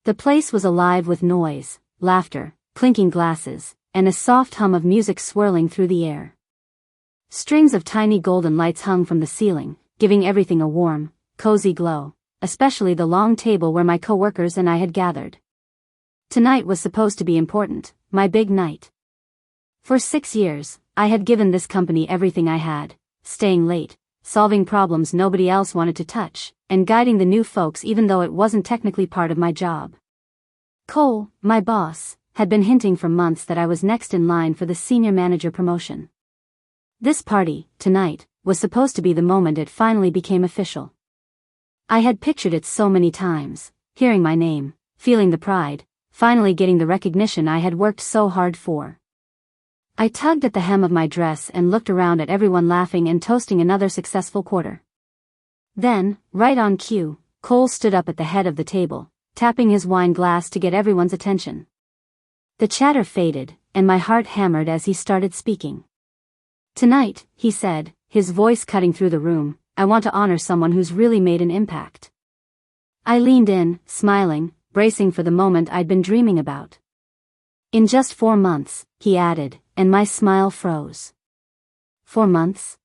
The place was alive with noise, laughter, clinking glasses, and a soft hum of music swirling through the air. Strings of tiny golden lights hung from the ceiling, giving everything a warm, cozy glow, especially the long table where my coworkers and I had gathered. Tonight was supposed to be important, my big night. For 6 years, I had given this company everything I had, staying late, solving problems nobody else wanted to touch, and guiding the new folks even though it wasn't technically part of my job. Cole, my boss, had been hinting for months that I was next in line for the senior manager promotion. This party, tonight, was supposed to be the moment it finally became official. I had pictured it so many times, hearing my name, feeling the pride, finally getting the recognition I had worked so hard for. I tugged at the hem of my dress and looked around at everyone laughing and toasting another successful quarter. Then, right on cue, Cole stood up at the head of the table, tapping his wine glass to get everyone's attention. The chatter faded, and my heart hammered as he started speaking. "Tonight," he said, his voice cutting through the room, "I want to honor someone who's really made an impact." I leaned in, smiling, bracing for the moment I'd been dreaming about. "In just 4 months," he added, and my smile froze. 4 months?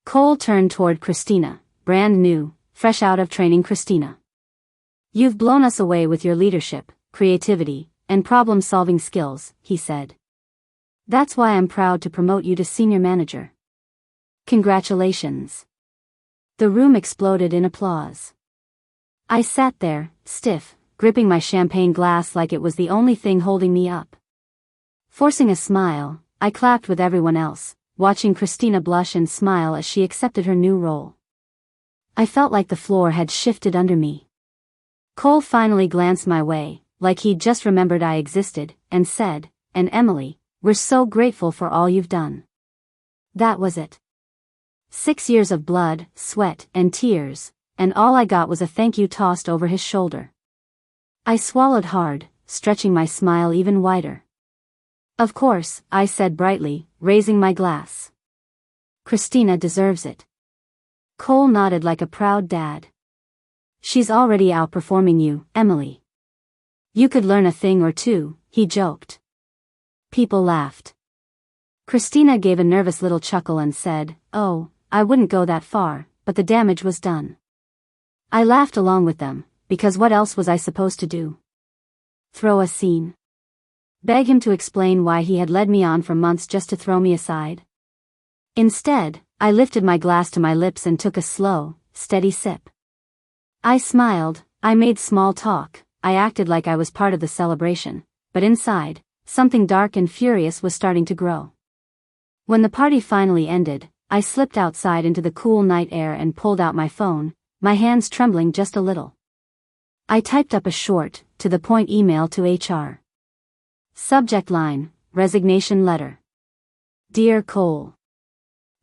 Cole turned toward Christina, brand new, fresh out of training Christina. "You've blown us away with your leadership, creativity, and problem-solving skills," he said. "That's why I'm proud to promote you to senior manager." "Congratulations." The room exploded in applause. I sat there, stiff, gripping my champagne glass like it was the only thing holding me up. Forcing a smile, I clapped with everyone else, watching Christina blush and smile as she accepted her new role. I felt like the floor had shifted under me. Cole finally glanced my way, like he'd just remembered I existed, and said, "And Emily, we're so grateful for all you've done." That was it. 6 years of blood, sweat, and tears, and all I got was a thank you tossed over his shoulder. I swallowed hard, stretching my smile even wider. "Of course," I said brightly, raising my glass. "Christina deserves it." Cole nodded like a proud dad. "She's already outperforming you, Emily. You could learn a thing or two," he joked. People laughed. Christina gave a nervous little chuckle and said, "Oh, I wouldn't go that far, but the damage was done." I laughed along with them, because what else was I supposed to do? Throw a scene? Beg him to explain why he had led me on for months just to throw me aside? Instead, I lifted my glass to my lips and took a slow, steady sip. I smiled, I made small talk, I acted like I was part of the celebration, but inside, something dark and furious was starting to grow. When the party finally ended, I slipped outside into the cool night air and pulled out my phone, my hands trembling just a little. I typed up a short, to-the-point email to HR. Subject line, resignation letter. Dear Cole.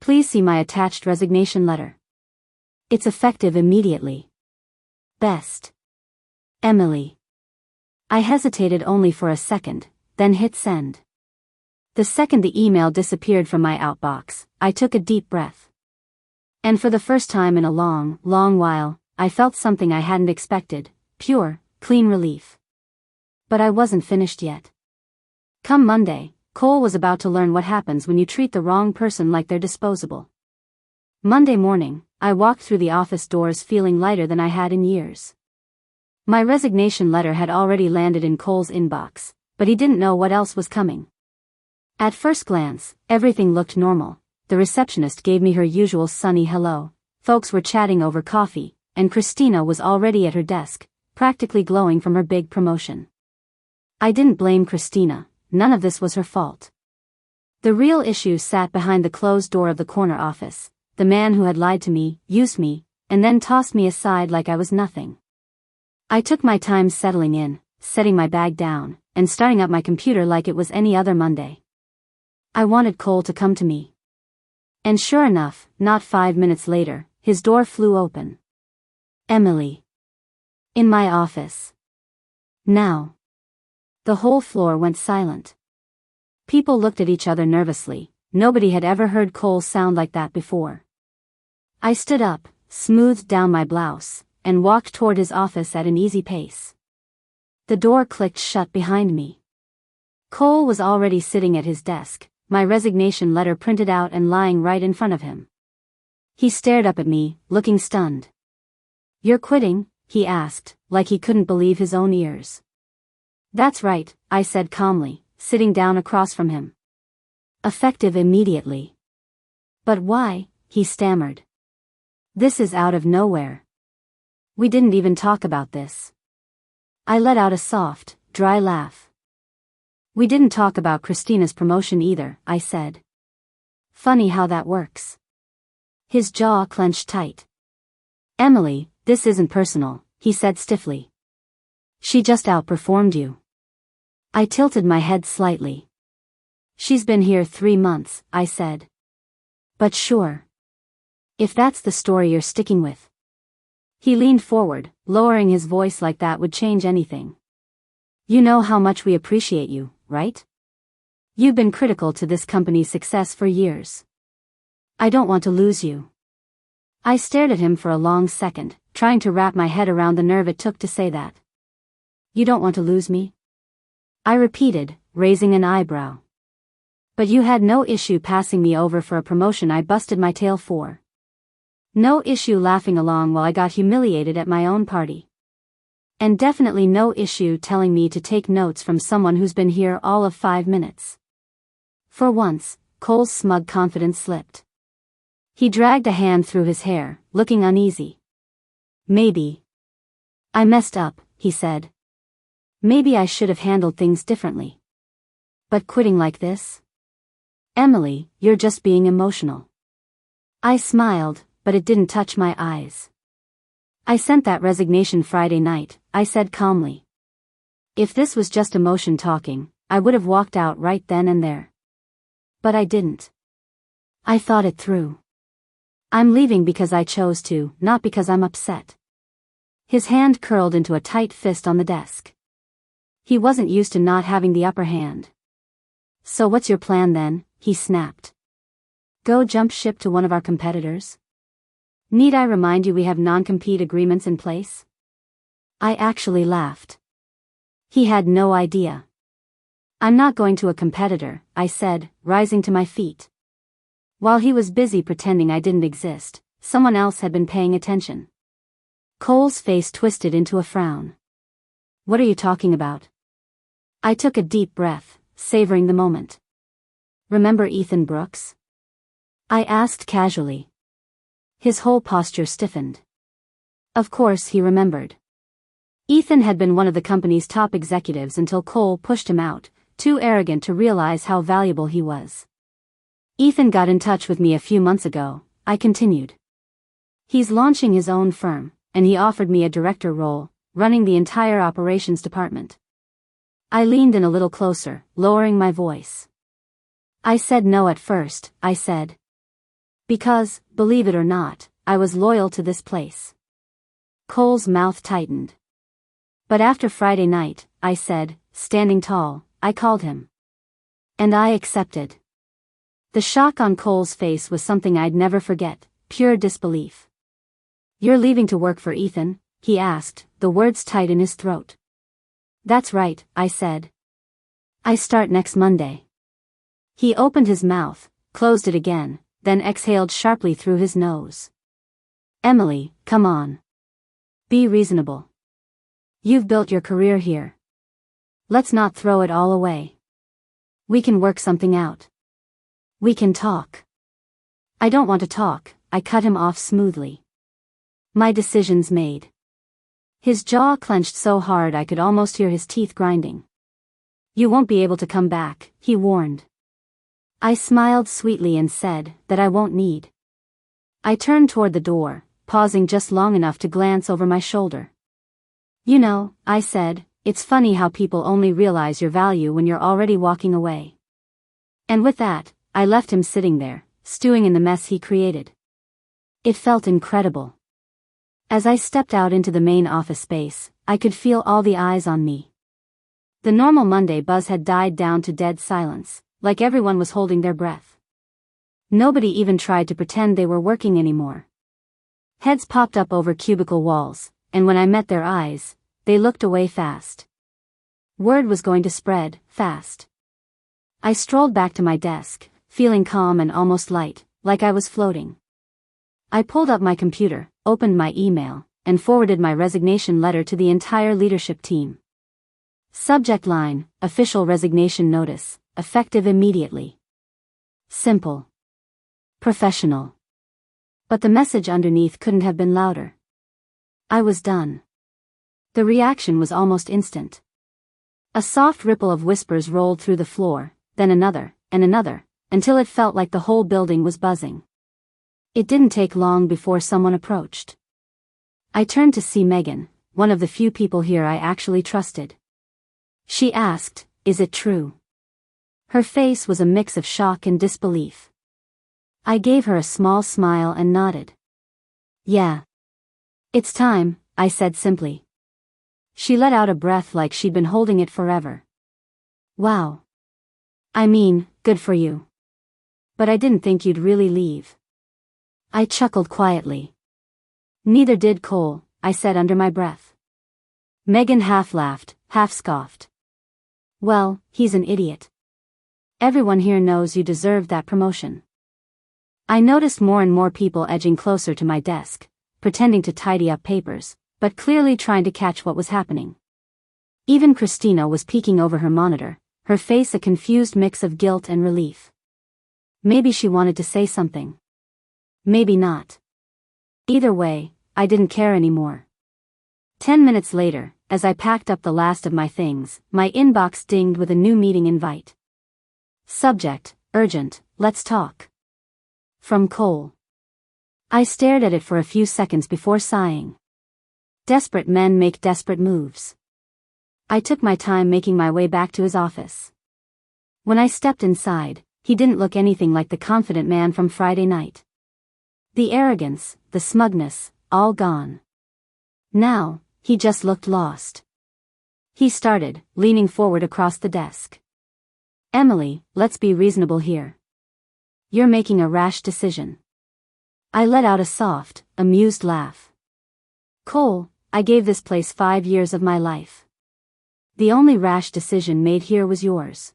Please see my attached resignation letter. It's effective immediately. Best. Emily. I hesitated only for a second, then hit send. The second the email disappeared from my outbox, I took a deep breath. And for the first time in a long, long while, I felt something I hadn't expected, pure, clean relief. But I wasn't finished yet. Come Monday, Cole was about to learn what happens when you treat the wrong person like they're disposable. Monday morning, I walked through the office doors feeling lighter than I had in years. My resignation letter had already landed in Cole's inbox, but he didn't know what else was coming. At first glance, everything looked normal. The receptionist gave me her usual sunny hello, folks were chatting over coffee, and Christina was already at her desk, practically glowing from her big promotion. I didn't blame Christina, none of this was her fault. The real issue sat behind the closed door of the corner office, the man who had lied to me, used me, and then tossed me aside like I was nothing. I took my time settling in, setting my bag down, and starting up my computer like it was any other Monday. I wanted Cole to come to me. And sure enough, not 5 minutes later, his door flew open. Emily. In my office. Now. The whole floor went silent. People looked at each other nervously, nobody had ever heard Cole sound like that before. I stood up, smoothed down my blouse, and walked toward his office at an easy pace. The door clicked shut behind me. Cole was already sitting at his desk, my resignation letter printed out and lying right in front of him. He stared up at me, looking stunned. "You're quitting?" he asked, like he couldn't believe his own ears. "That's right," I said calmly, sitting down across from him. "Effective immediately." "But why?" he stammered. "This is out of nowhere. We didn't even talk about this." I let out a soft, dry laugh. "We didn't talk about Christina's promotion either," I said. "Funny how that works." His jaw clenched tight. "Emily, this isn't personal," he said stiffly. "She just outperformed you." I tilted my head slightly. "She's been here 3 months," I said. "But sure. If that's the story you're sticking with." He leaned forward, lowering his voice like that would change anything. "You know how much we appreciate you, right? You've been critical to this company's success for years. I don't want to lose you." I stared at him for a long second, trying to wrap my head around the nerve it took to say that. "You don't want to lose me?" I repeated, raising an eyebrow. "But you had no issue passing me over for a promotion I busted my tail for. No issue laughing along while I got humiliated at my own party. And definitely no issue telling me to take notes from someone who's been here all of 5 minutes." For once, Cole's smug confidence slipped. He dragged a hand through his hair, looking uneasy. "Maybe I messed up," he said. "Maybe I should have handled things differently. But quitting like this? Emily, you're just being emotional." I smiled, but it didn't touch my eyes. "I sent that resignation Friday night," I said calmly. "If this was just emotion talking, I would have walked out right then and there. But I didn't. I thought it through. I'm leaving because I chose to, not because I'm upset." His hand curled into a tight fist on the desk. He wasn't used to not having the upper hand. "So what's your plan then?" he snapped. "Go jump ship to one of our competitors? Need I remind you we have non-compete agreements in place?" I actually laughed. He had no idea. "I'm not going to a competitor," I said, rising to my feet. While he was busy pretending I didn't exist, someone else had been paying attention. Cole's face twisted into a frown. "What are you talking about?" I took a deep breath, savoring the moment. "Remember Ethan Brooks?" I asked casually. His whole posture stiffened. Of course he remembered. Ethan had been one of the company's top executives until Cole pushed him out, too arrogant to realize how valuable he was. "Ethan got in touch with me a few months ago," I continued. "He's launching his own firm, and he offered me a director role, running the entire operations department." I leaned in a little closer, lowering my voice. "I said no at first," I said. "Because, believe it or not, I was loyal to this place." Cole's mouth tightened. "But after Friday night," I said, standing tall, "I called him. And I accepted." The shock on Cole's face was something I'd never forget, pure disbelief. "You're leaving to work for Ethan?" he asked, the words tight in his throat. "That's right," I said. "I start next Monday." He opened his mouth, closed it again, then exhaled sharply through his nose. "Emily, come on. Be reasonable. You've built your career here. Let's not throw it all away. We can work something out. We can talk." "I don't want to talk," I cut him off smoothly. "My decision's made." His jaw clenched so hard I could almost hear his teeth grinding. "You won't be able to come back," he warned. I smiled sweetly and said that I won't need. I turned toward the door, pausing just long enough to glance over my shoulder. "You know," I said, "it's funny how people only realize your value when you're already walking away." And with that, I left him sitting there, stewing in the mess he created. It felt incredible. As I stepped out into the main office space, I could feel all the eyes on me. The normal Monday buzz had died down to dead silence, like everyone was holding their breath. Nobody even tried to pretend they were working anymore. Heads popped up over cubicle walls, and when I met their eyes, they looked away fast. Word was going to spread, fast. I strolled back to my desk, feeling calm and almost light, like I was floating. I pulled up my computer, opened my email, and forwarded my resignation letter to the entire leadership team. Subject line, official resignation notice, effective immediately. Simple. Professional. But the message underneath couldn't have been louder. I was done. The reaction was almost instant. A soft ripple of whispers rolled through the floor, then another, and another, until it felt like the whole building was buzzing. It didn't take long before someone approached. I turned to see Megan, one of the few people here I actually trusted. She asked, "Is it true?" Her face was a mix of shock and disbelief. I gave her a small smile and nodded. "Yeah. It's time," I said simply. She let out a breath like she'd been holding it forever. "Wow. I mean, good for you. But I didn't think you'd really leave." I chuckled quietly. "Neither did Cole," I said under my breath. Megan half laughed, half scoffed. "Well, he's an idiot. Everyone here knows you deserved that promotion." I noticed more and more people edging closer to my desk, pretending to tidy up papers, but clearly trying to catch what was happening. Even Christina was peeking over her monitor, her face a confused mix of guilt and relief. Maybe she wanted to say something. Maybe not. Either way, I didn't care anymore. 10 minutes later, as I packed up the last of my things, my inbox dinged with a new meeting invite. Subject, urgent, let's talk. From Cole. I stared at it for a few seconds before sighing. Desperate men make desperate moves. I took my time making my way back to his office. When I stepped inside, he didn't look anything like the confident man from Friday night. The arrogance, the smugness, all gone. Now, he just looked lost. He started, leaning forward across the desk. "Emily, let's be reasonable here. You're making a rash decision." I let out a soft, amused laugh. "Cole, I gave this place 5 years of my life. The only rash decision made here was yours."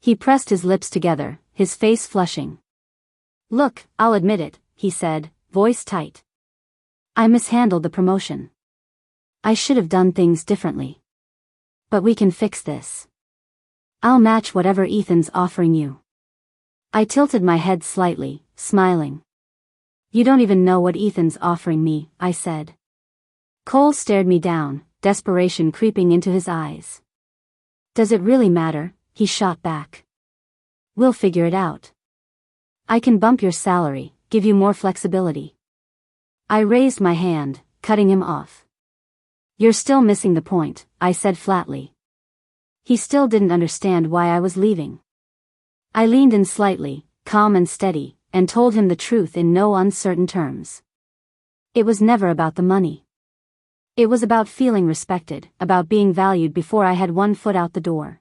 He pressed his lips together, his face flushing. "Look, I'll admit it," he said, voice tight. "I mishandled the promotion. I should have done things differently. But we can fix this. I'll match whatever Ethan's offering you." I tilted my head slightly, smiling. "You don't even know what Ethan's offering me," I said. Cole stared me down, desperation creeping into his eyes. "Does it really matter?" he shot back. "We'll figure it out. I can bump your salary, give you more flexibility." I raised my hand, cutting him off. "You're still missing the point," I said flatly. He still didn't understand why I was leaving. I leaned in slightly, calm and steady, and told him the truth in no uncertain terms. It was never about the money. It was about feeling respected, about being valued before I had one foot out the door.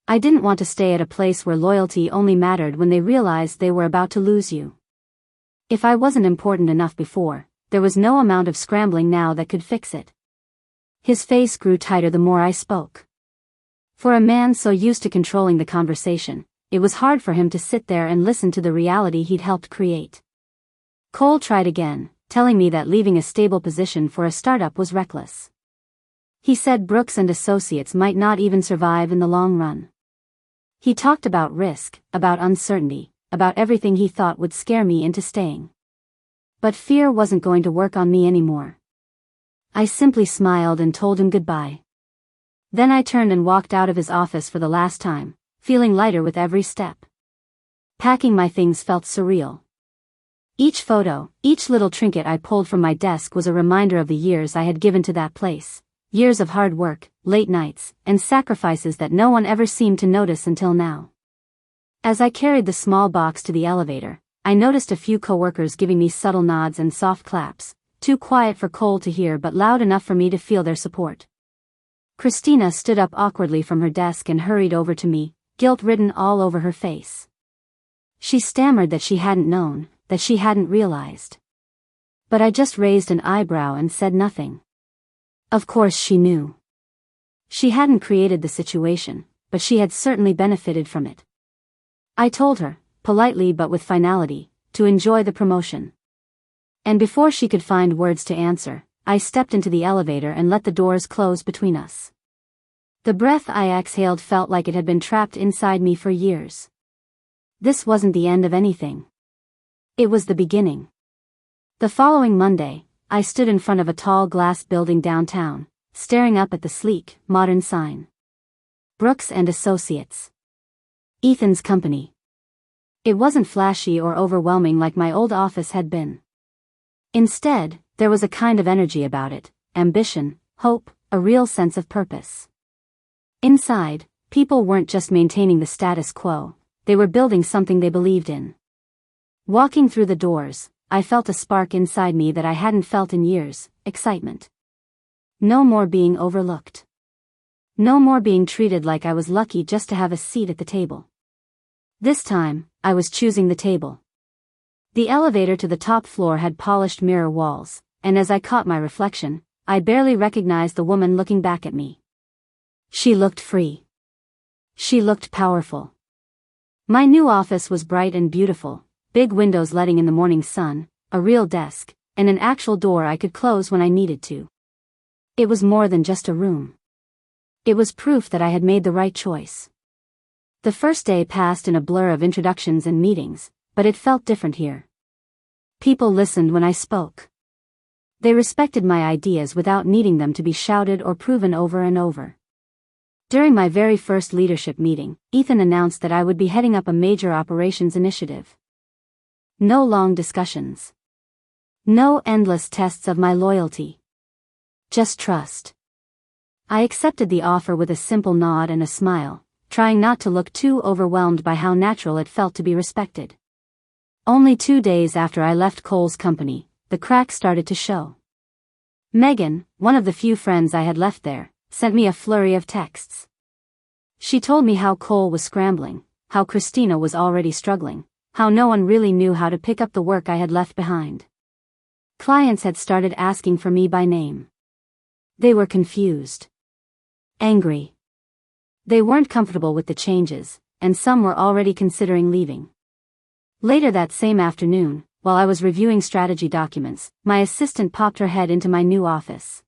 I didn't want to stay at a place where loyalty only mattered when they realized they were about to lose you. If I wasn't important enough before, there was no amount of scrambling now that could fix it. His face grew tighter the more I spoke. For a man so used to controlling the conversation, it was hard for him to sit there and listen to the reality he'd helped create. Cole tried again, telling me that leaving a stable position for a startup was reckless. He said Brooks and Associates might not even survive in the long run. He talked about risk, about uncertainty, about everything he thought would scare me into staying. But fear wasn't going to work on me anymore. I simply smiled and told him goodbye. Then I turned and walked out of his office for the last time, feeling lighter with every step. Packing my things felt surreal. Each photo, each little trinket I pulled from my desk was a reminder of the years I had given to that place. Years of hard work, late nights, and sacrifices that no one ever seemed to notice until now. As I carried the small box to the elevator, I noticed a few coworkers giving me subtle nods and soft claps, too quiet for Cole to hear but loud enough for me to feel their support. Christina stood up awkwardly from her desk and hurried over to me, guilt written all over her face. She stammered that she hadn't known, that she hadn't realized. But I just raised an eyebrow and said nothing. Of course she knew. She hadn't created the situation, but she had certainly benefited from it. I told her, politely but with finality, to enjoy the promotion. And before she could find words to answer, I stepped into the elevator and let the doors close between us. The breath I exhaled felt like it had been trapped inside me for years. This wasn't the end of anything. It was the beginning. The following Monday, I stood in front of a tall glass building downtown, staring up at the sleek, modern sign. Brooks and Associates. Ethan's company. It wasn't flashy or overwhelming like my old office had been. Instead, there was a kind of energy about it, ambition, hope, a real sense of purpose. Inside, people weren't just maintaining the status quo, they were building something they believed in. Walking through the doors, I felt a spark inside me that I hadn't felt in years, excitement. No more being overlooked. No more being treated like I was lucky just to have a seat at the table. This time, I was choosing the table. The elevator to the top floor had polished mirror walls, and as I caught my reflection, I barely recognized the woman looking back at me. She looked free. She looked powerful. My new office was bright and beautiful, big windows letting in the morning sun, a real desk, and an actual door I could close when I needed to. It was more than just a room. It was proof that I had made the right choice. The first day passed in a blur of introductions and meetings, but it felt different here. People listened when I spoke. They respected my ideas without needing them to be shouted or proven over and over. During my very first leadership meeting, Ethan announced that I would be heading up a major operations initiative. No long discussions. No endless tests of my loyalty. Just trust. I accepted the offer with a simple nod and a smile, trying not to look too overwhelmed by how natural it felt to be respected. Only 2 days after I left Cole's company, the cracks started to show. Megan, one of the few friends I had left there, sent me a flurry of texts. She told me how Cole was scrambling, how Christina was already struggling, how no one really knew how to pick up the work I had left behind. Clients had started asking for me by name. They were confused. Angry. They weren't comfortable with the changes, and some were already considering leaving. Later that same afternoon, while I was reviewing strategy documents, my assistant popped her head into my new office.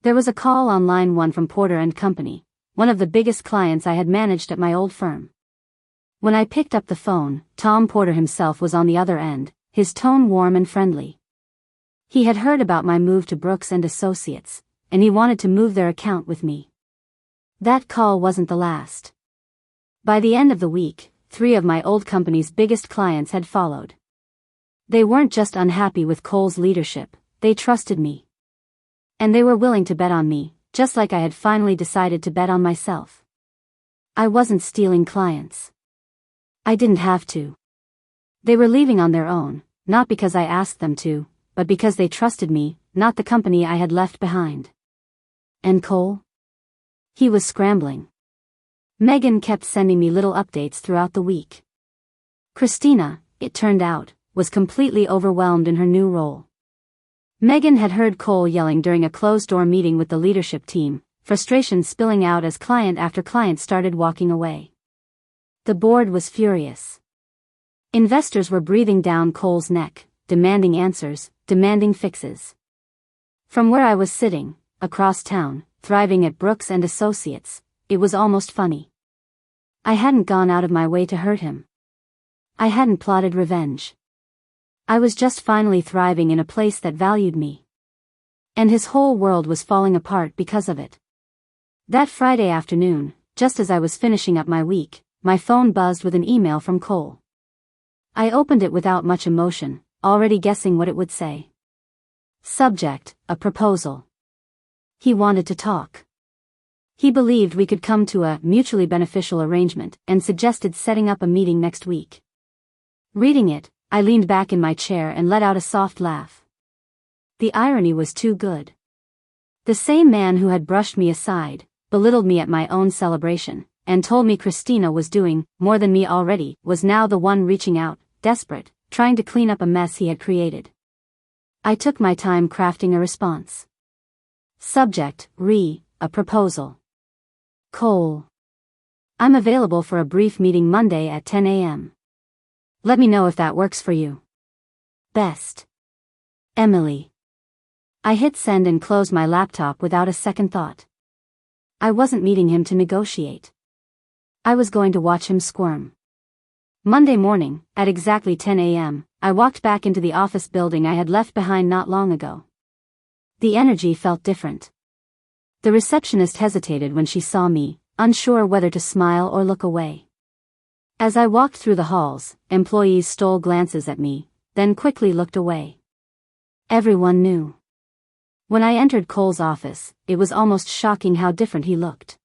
There was a call on line 1 from Porter & Company, one of the biggest clients I had managed at my old firm. When I picked up the phone, Tom Porter himself was on the other end, his tone warm and friendly. He had heard about my move to Brooks & Associates, and he wanted to move their account with me. That call wasn't the last. By the end of the week, 3 of my old company's biggest clients had followed. They weren't just unhappy with Cole's leadership, they trusted me. And they were willing to bet on me, just like I had finally decided to bet on myself. I wasn't stealing clients. I didn't have to. They were leaving on their own, not because I asked them to, but because they trusted me, not the company I had left behind. And Cole? He was scrambling. Megan kept sending me little updates throughout the week. Christina, it turned out, was completely overwhelmed in her new role. Megan had heard Cole yelling during a closed-door meeting with the leadership team, frustration spilling out as client after client started walking away. The board was furious. Investors were breathing down Cole's neck, demanding answers, demanding fixes. From where I was sitting, across town, thriving at Brooks & Associates, it was almost funny. I hadn't gone out of my way to hurt him. I hadn't plotted revenge. I was just finally thriving in a place that valued me. And his whole world was falling apart because of it. That Friday afternoon, just as I was finishing up my week, my phone buzzed with an email from Cole. I opened it without much emotion, already guessing what it would say. Subject, a proposal. He wanted to talk. He believed we could come to a mutually beneficial arrangement and suggested setting up a meeting next week. Reading it, I leaned back in my chair and let out a soft laugh. The irony was too good. The same man who had brushed me aside, belittled me at my own celebration, and told me Christina was doing more than me already, was now the one reaching out, desperate, trying to clean up a mess he had created. I took my time crafting a response. Subject, a proposal. Cole. I'm available for a brief meeting Monday at 10 a.m. Let me know if that works for you. Best. Emily. I hit send and closed my laptop without a second thought. I wasn't meeting him to negotiate. I was going to watch him squirm. Monday morning, at exactly 10 a.m., I walked back into the office building I had left behind not long ago. The energy felt different. The receptionist hesitated when she saw me, unsure whether to smile or look away. As I walked through the halls, employees stole glances at me, then quickly looked away. Everyone knew. When I entered Cole's office, it was almost shocking how different he looked.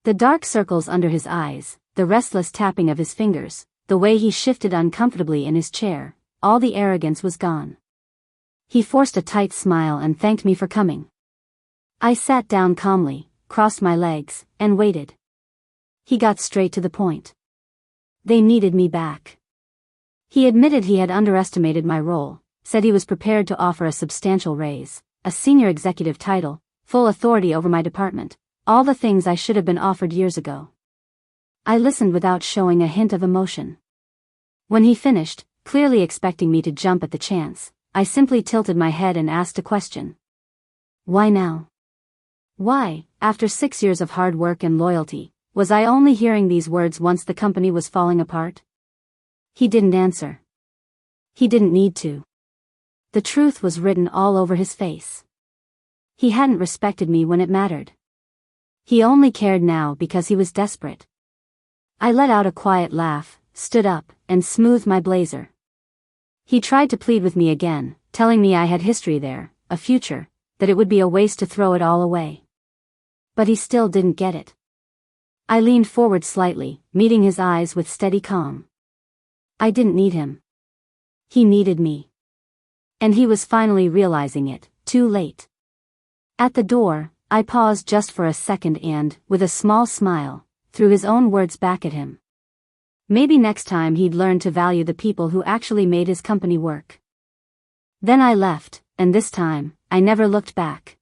The dark circles under his eyes, the restless tapping of his fingers, the way he shifted uncomfortably in his chair, all the arrogance was gone. He forced a tight smile and thanked me for coming. I sat down calmly, crossed my legs, and waited. He got straight to the point. They needed me back. He admitted he had underestimated my role, said he was prepared to offer a substantial raise, a senior executive title, full authority over my department, all the things I should have been offered years ago. I listened without showing a hint of emotion. When he finished, clearly expecting me to jump at the chance, I simply tilted my head and asked a question. Why now? Why, after 6 years of hard work and loyalty, was I only hearing these words once the company was falling apart? He didn't answer. He didn't need to. The truth was written all over his face. He hadn't respected me when it mattered. He only cared now because he was desperate. I let out a quiet laugh, stood up, and smoothed my blazer. He tried to plead with me again, telling me I had history there, a future, that it would be a waste to throw it all away. But he still didn't get it. I leaned forward slightly, meeting his eyes with steady calm. I didn't need him. He needed me. And he was finally realizing it, too late. At the door, I paused just for a second and, with a small smile, threw his own words back at him. Maybe next time he'd learn to value the people who actually made his company work. Then I left, and this time, I never looked back.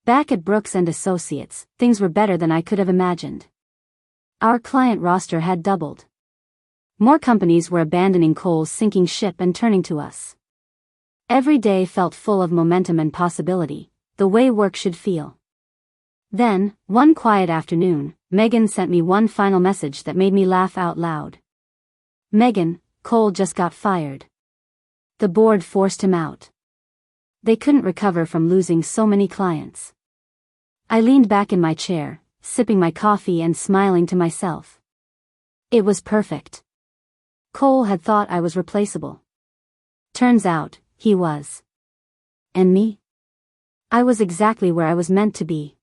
Back at Brooks and Associates, things were better than I could have imagined. Our client roster had doubled. More companies were abandoning Cole's sinking ship and turning to us. Every day felt full of momentum and possibility, the way work should feel. Then, one quiet afternoon, Megan sent me one final message that made me laugh out loud. Megan, Cole just got fired. The board forced him out. They couldn't recover from losing so many clients. I leaned back in my chair, sipping my coffee and smiling to myself. It was perfect. Cole had thought I was replaceable. Turns out, he was. And me? I was exactly where I was meant to be.